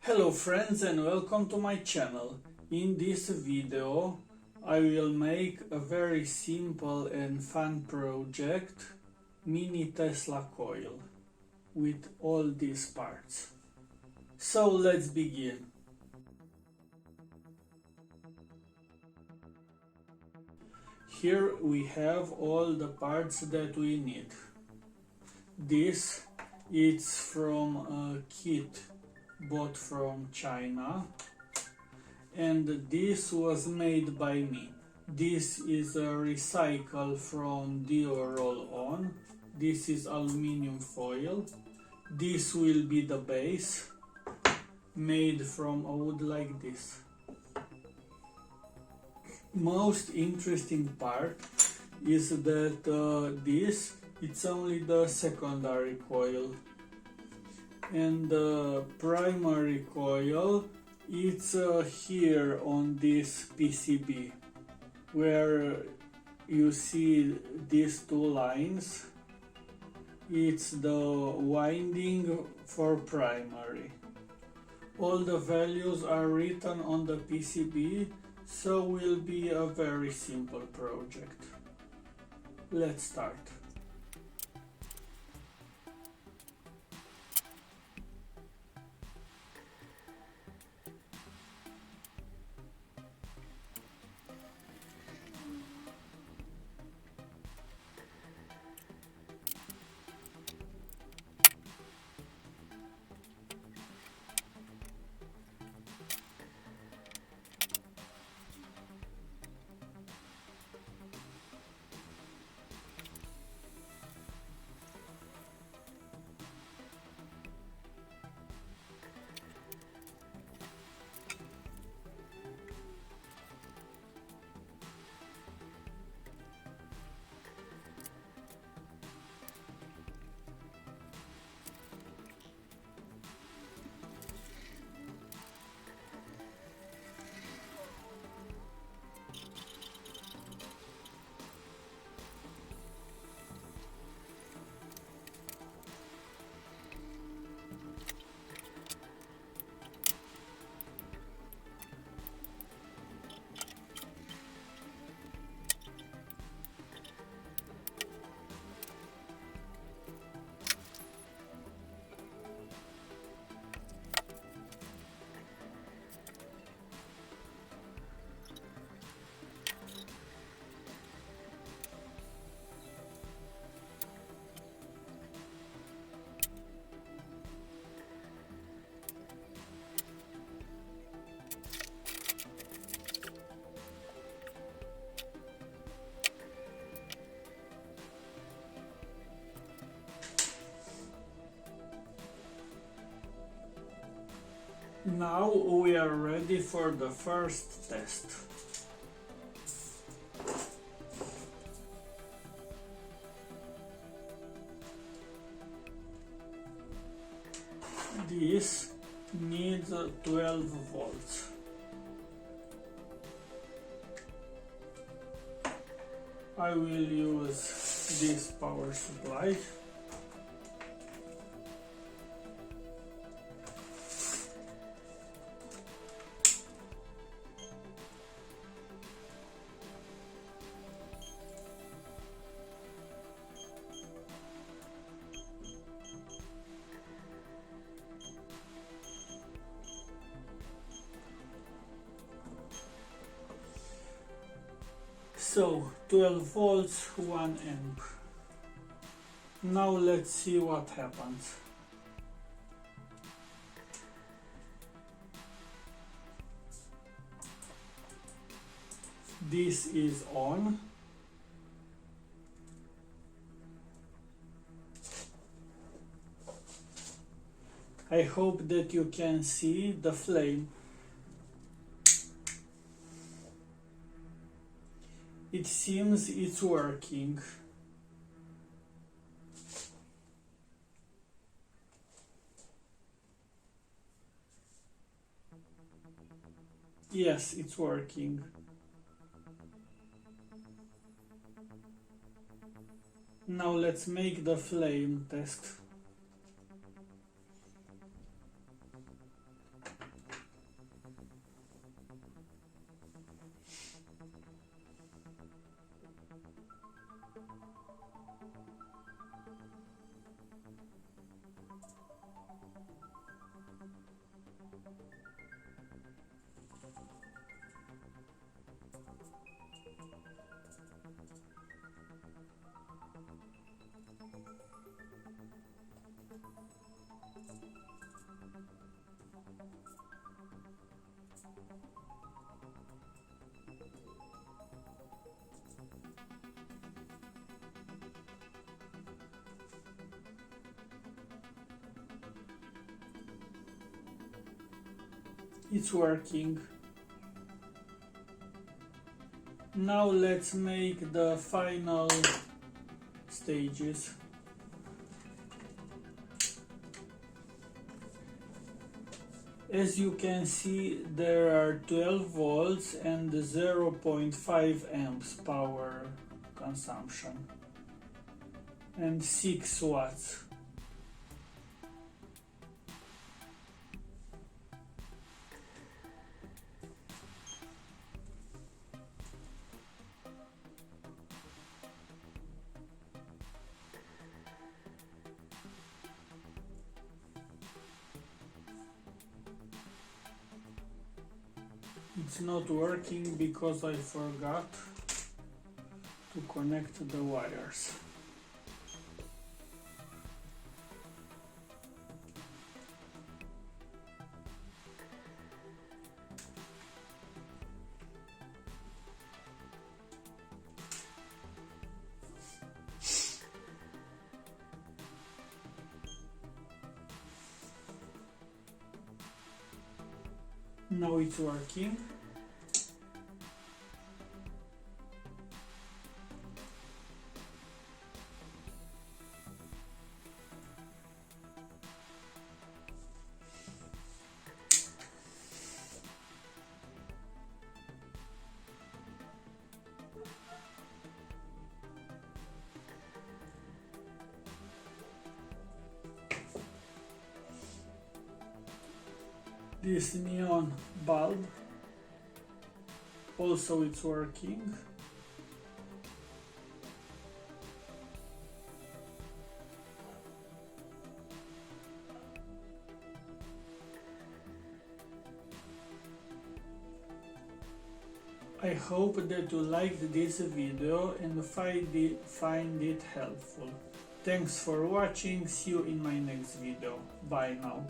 Hello friends and welcome to my channel. In this video I will make a very simple and fun project, mini Tesla coil, with all these parts. So let's begin. Here we have all the parts that we need. This is from a kit bought from China, and this was made by me. This is a recycle from Dio roll-on. This is aluminum foil. This will be the base, made from a wood like this. Most interesting part is that it's only the secondary coil, and the primary coil it's here on this PCB, where you see these two lines. It's the winding for primary. All the values are written on the PCB, so will be a very simple project. Let's start. Now we are ready for the first test. This needs 12 volts. I will use this power supply. So 12 volts, 1 amp. Now let's see what happens. This is on. I hope that you can see the flame. It seems it's working. Yes, it's working. Now let's make the flame test. It's working. Now let's make the final stages. As you can see, there are 12 volts and 0.5 amps power consumption and 6 watts. It's not working because I forgot to connect the wires. Now it's working. This neon bulb, also it's working. I hope that you liked this video and find it helpful. Thanks for watching, see you in my next video. Bye now.